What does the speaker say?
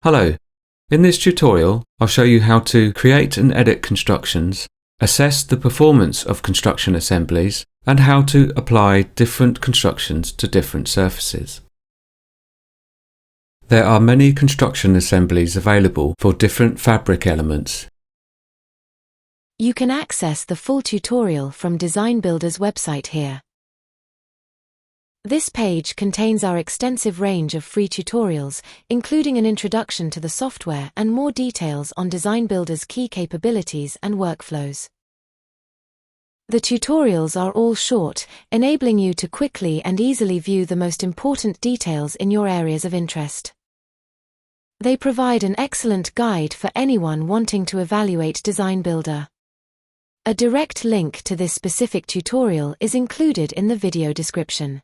Hello, in this tutorial I'll show you how to create and edit constructions, assess the performance of construction assemblies, and how to apply different constructions to different surfaces. There are many construction assemblies available for different fabric elements. You can access the full tutorial from Designbuilder's website here. This page contains our extensive range of free tutorials, including an introduction to the software and more details on Designbuilder's key capabilities and workflows. The tutorials are all short, enabling you to quickly and easily view the most important details in your areas of interest. They provide an excellent guide for anyone wanting to evaluate Designbuilder. A direct link to this specific tutorial is included in the video description.